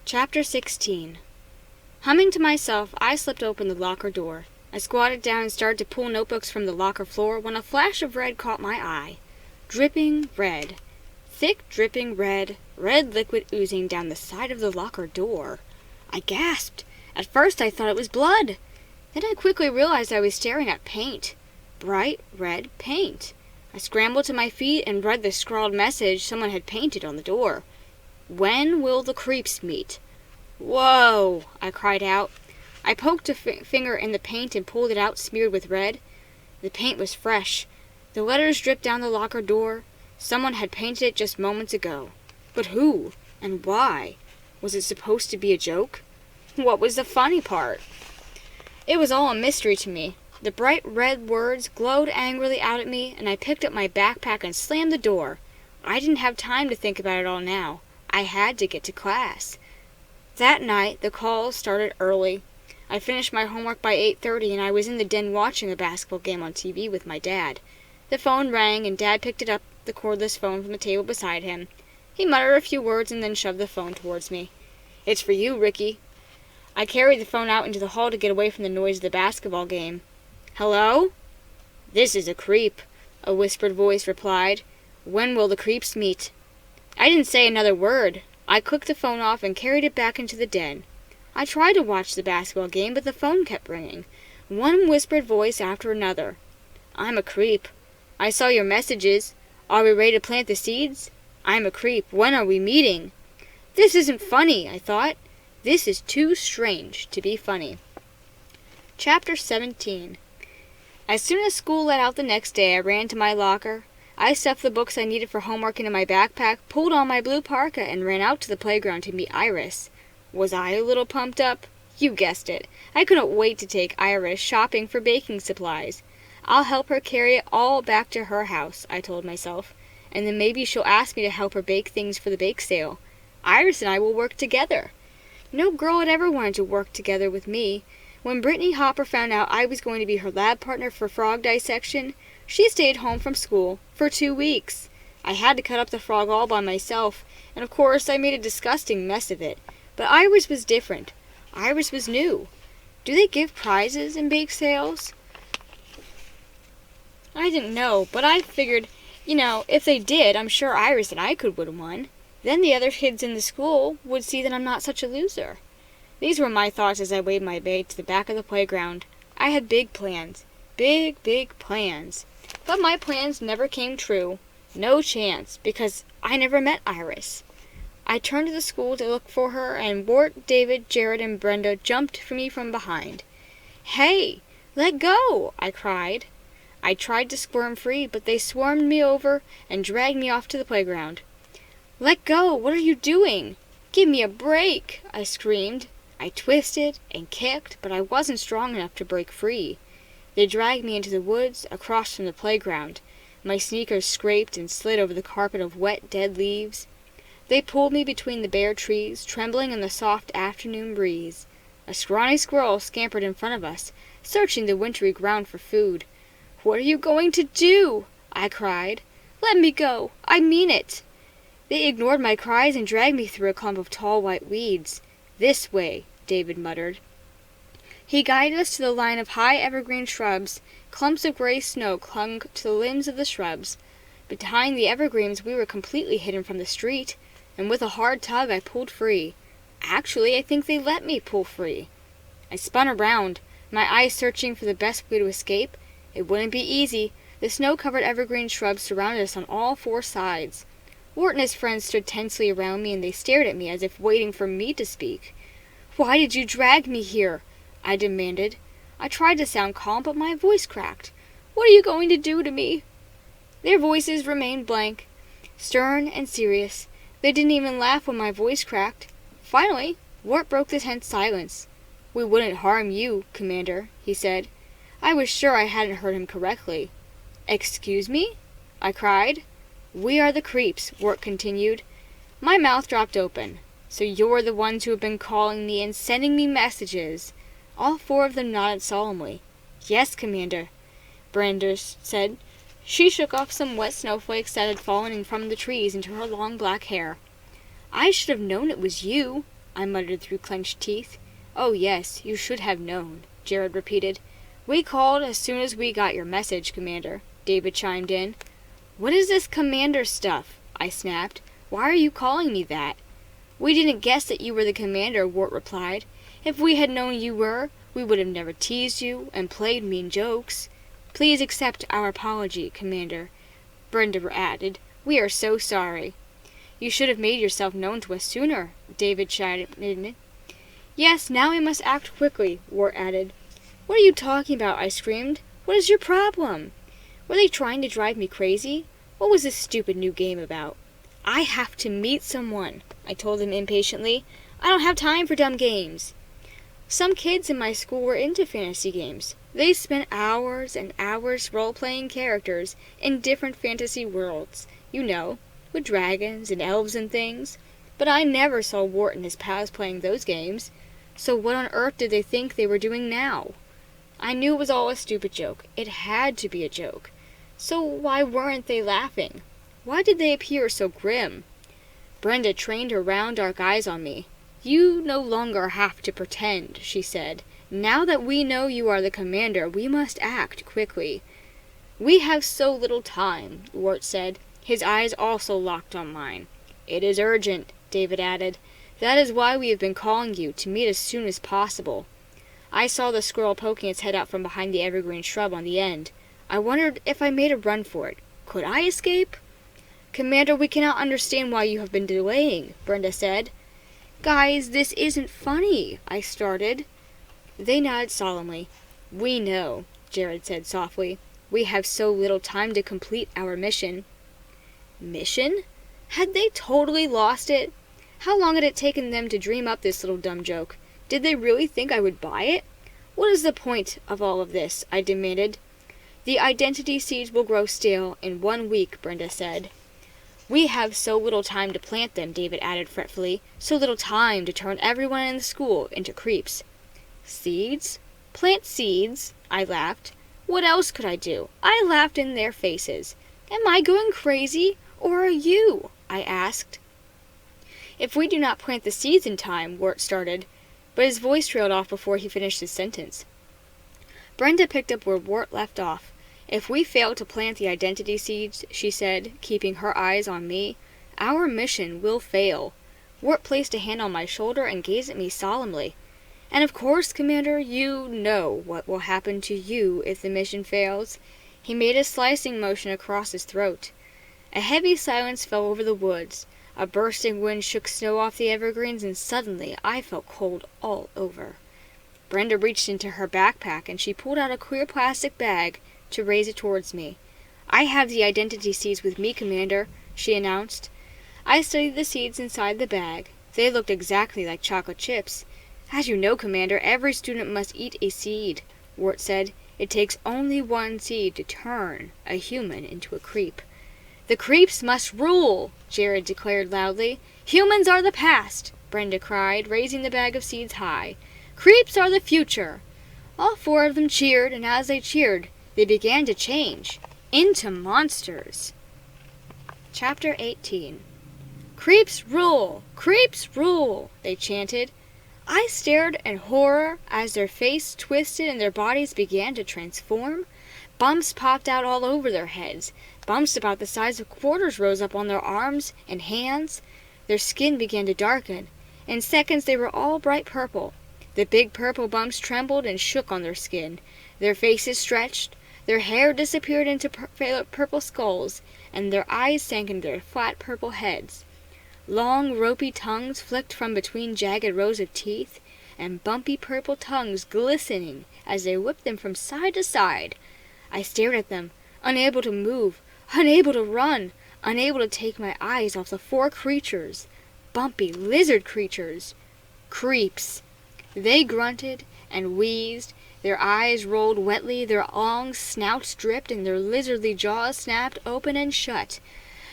Chapter 16. Humming to myself, I slipped open the locker door. I squatted down and started to pull notebooks from the locker floor when a flash of red caught my eye. Dripping red. Thick dripping red liquid oozing down the side of the locker door. I gasped. At first I thought it was blood. Then I quickly realized I was staring at paint. Bright red paint. I scrambled to my feet and read the scrawled message someone had painted on the door. When will the creeps meet? Whoa! I cried out. I poked a finger in the paint and pulled it out smeared with red. The paint was fresh. The letters dripped down the locker door. Someone had painted it just moments ago. But who? And why? Was it supposed to be a joke? What was the funny part? It was all a mystery to me. The bright red words glowed angrily out at me, and I picked up my backpack and slammed the door. I didn't have time to think about it all now. I had to get to class. That night, the calls started early. I finished my homework by 8:30, and I was in the den watching a basketball game on TV with my dad. The phone rang, and Dad picked up the cordless phone from the table beside him. He muttered a few words and then shoved the phone towards me. "It's for you, Ricky." I carried the phone out into the hall to get away from the noise of the basketball game. "Hello?" "This is a creep," a whispered voice replied. "When will the creeps meet?" I didn't say another word. I clicked the phone off and carried it back into the den. I tried to watch the basketball game, but the phone kept ringing. One whispered voice after another. "I'm a creep. I saw your messages. Are we ready to plant the seeds? I'm a creep. When are we meeting?" This isn't funny, I thought. This is too strange to be funny. Chapter 17. As soon as school let out the next day, I ran to my locker. I stuffed the books I needed for homework into my backpack, pulled on my blue parka, and ran out to the playground to meet Iris. Was I a little pumped up? You guessed it. I couldn't wait to take Iris shopping for baking supplies. I'll help her carry it all back to her house, I told myself, and then maybe she'll ask me to help her bake things for the bake sale. Iris and I will work together. No girl had ever wanted to work together with me. When Brittany Hopper found out I was going to be her lab partner for frog dissection, she stayed home from school for 2 weeks. I had to cut up the frog all by myself, and of course I made a disgusting mess of it. But Iris was different. Iris was new. Do they give prizes in bake sales? I didn't know, but I figured, if they did, I'm sure Iris and I could win one. Then the other kids in the school would see that I'm not such a loser. These were my thoughts as I waved my way to the back of the playground. I had big plans. Big, big plans. But my plans never came true. No chance, because I never met Iris. I turned to the school to look for her, and Wart, David, Jared, and Brenda jumped for me from behind. "Hey, let go!" I cried. I tried to squirm free, but they swarmed me over and dragged me off to the playground. "Let go! What are you doing? Give me a break!" I screamed. I twisted and kicked, but I wasn't strong enough to break free. They dragged me into the woods, across from the playground. My sneakers scraped and slid over the carpet of wet, dead leaves. They pulled me between the bare trees, trembling in the soft afternoon breeze. A scrawny squirrel scampered in front of us, searching the wintry ground for food. "What are you going to do?" I cried. "Let me go. I mean it." They ignored my cries and dragged me through a clump of tall white weeds. "This way," David muttered. He guided us to the line of high evergreen shrubs. Clumps of gray snow clung to the limbs of the shrubs. Behind the evergreens we were completely hidden from the street, and with a hard tug I pulled free. Actually, I think they let me pull free. I spun around, my eyes searching for the best way to escape. It wouldn't be easy. The snow-covered evergreen shrubs surrounded us on all 4 sides. Wart and his friends stood tensely around me, and they stared at me as if waiting for me to speak. "Why did you drag me here?" I demanded. I tried to sound calm, but my voice cracked. "What are you going to do to me?" Their voices remained blank, stern and serious. They didn't even laugh when my voice cracked. Finally, Wart broke the tense silence. "We wouldn't harm you, Commander," he said. I was sure I hadn't heard him correctly. "Excuse me?" I cried. "We are the creeps," Wart continued. My mouth dropped open. "So you're the ones who have been calling me and sending me messages." All 4 of them nodded solemnly. "Yes, Commander," Brenda said. She shook off some wet snowflakes that had fallen from the trees into her long black hair. "I should have known it was you." I muttered through clenched teeth. Oh yes, you should have known, Jared repeated. We called as soon as we got your message, Commander, David chimed in. What is this commander stuff? I snapped. Why are you calling me that? We didn't guess that you were the commander, Wart replied. If we had known you were, we would have never teased you and played mean jokes. Please accept our apology, Commander, Brenda added. We are so sorry. You should have made yourself known to us sooner, David chimed in. Yes, now we must act quickly, Wart added. What are you talking about? I screamed. What is your problem? Were they trying to drive me crazy? What was this stupid new game about? I have to meet someone, I told him impatiently. I don't have time for dumb games. Some kids in my school were into fantasy games. They spent hours and hours role-playing characters in different fantasy worlds, you know, with dragons and elves and things. But I never saw Wart and his pals playing those games. So what on earth did they think they were doing now? I knew it was all a stupid joke. It had to be a joke. So why weren't they laughing? Why did they appear so grim? Brenda trained her round dark eyes on me. You no longer have to pretend, she said. Now that we know you are the commander, we must act quickly. We have so little time, Wart said. His eyes also locked on mine. It is urgent, David added. That is why we have been calling you, to meet as soon as possible. I saw the squirrel poking its head out from behind the evergreen shrub on the end. I wondered if I made a run for it. Could I escape? Commander, we cannot understand why you have been delaying, Brenda said. Guys, this isn't funny, I started. They nodded solemnly. We know, Jared said softly. We have so little time to complete our mission. Mission? Had they totally lost it? How long had it taken them to dream up this little dumb joke? Did they really think I would buy it? What is the point of all of this? I demanded. The identity seeds will grow stale in 1 week, Brenda said. We have so little time to plant them, David added fretfully. So little time to turn everyone in the school into creeps. Seeds? Plant seeds? I laughed. What else could I do? I laughed in their faces. Am I going crazy? Or are you? I asked. If we do not plant the seeds in time, Wart started, but his voice trailed off before he finished his sentence. Brenda picked up where Wart left off. If we fail to plant the identity seeds, she said, keeping her eyes on me, our mission will fail. Wart placed a hand on my shoulder and gazed at me solemnly. And of course, Commander, you know what will happen to you if the mission fails. He made a slicing motion across his throat. A heavy silence fell over the woods. A bursting wind shook snow off the evergreens, and suddenly I felt cold all over. Brenda reached into her backpack, and she pulled out a queer plastic bag to raise it towards me. I have the identity seeds with me, Commander, she announced. I studied the seeds inside the bag. They looked exactly like chocolate chips. As you know, Commander, every student must eat a seed, Wart said. It takes only one seed to turn a human into a creep. The creeps must rule, Jared declared loudly. Humans are the past, Brenda cried, raising the bag of seeds high. Creeps are the future. All 4 of them cheered, and as they cheered, they began to change into monsters. Chapter 18. Creeps rule! Creeps rule! They chanted. I stared in horror as their faces twisted and their bodies began to transform. Bumps popped out all over their heads. Bumps about the size of quarters rose up on their arms and hands. Their skin began to darken. In seconds they were all bright purple. The big purple bumps trembled and shook on their skin. Their faces stretched. Their hair disappeared into purple skulls, and their eyes sank into their flat purple heads. Long, ropey tongues flicked from between jagged rows of teeth, and bumpy purple tongues glistening as they whipped them from side to side. I stared at them, unable to move, unable to run, unable to take my eyes off the 4 creatures. Bumpy lizard creatures. Creeps. They grunted and wheezed. Their eyes rolled wetly, their long snouts dripped, and their lizardly jaws snapped open and shut.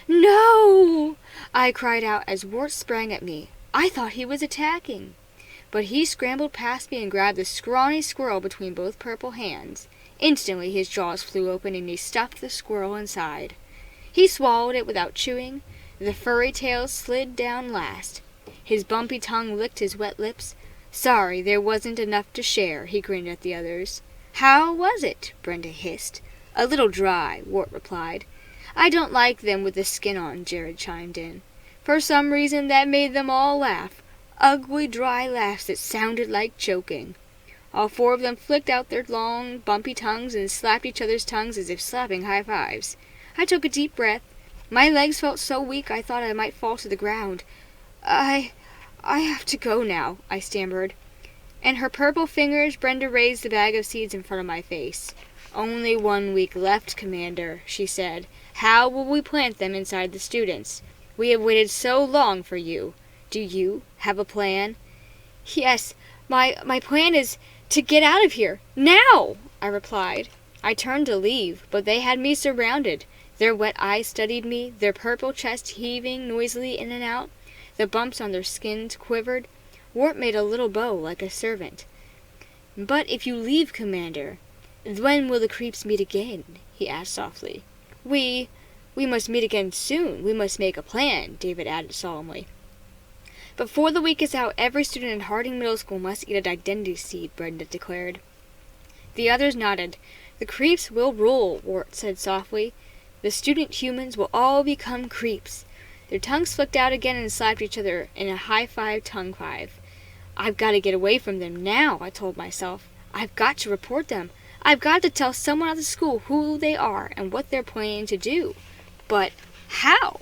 No! I cried out as Wart sprang at me. I thought he was attacking. But he scrambled past me and grabbed the scrawny squirrel between both purple hands. Instantly his jaws flew open and he stuffed the squirrel inside. He swallowed it without chewing. The furry tail slid down last. His bumpy tongue licked his wet lips. Sorry, there wasn't enough to share, he grinned at the others. How was it? Brenda hissed. A little dry, Wart replied. I don't like them with the skin on, Jared chimed in. For some reason that made them all laugh. Ugly, dry laughs that sounded like choking. All four of them flicked out their long, bumpy tongues and slapped each other's tongues as if slapping high fives. I took a deep breath. My legs felt so weak I thought I might fall to the ground. I have to go now, I stammered. In her purple fingers, Brenda raised the bag of seeds in front of my face. Only 1 week left, Commander, she said. How will we plant them inside the students? We have waited so long for you. Do you have a plan? Yes, my plan is to get out of here. Now, I replied. I turned to leave, but they had me surrounded. Their wet eyes studied me, their purple chests heaving noisily in and out. The bumps on their skins quivered. Wart made a little bow like a servant. But if you leave, Commander, when will the creeps meet again? He asked softly. We must meet again soon. We must make a plan, David added solemnly. Before the week is out, every student in Harding Middle School must eat an identity seed, Brenda declared. The others nodded. The creeps will rule, Wart said softly. The student humans will all become creeps. Their tongues flicked out again and slapped each other in a high-five tongue five. I've got to get away from them now, I told myself. I've got to report them. I've got to tell someone at the school who they are and what they're planning to do. But how?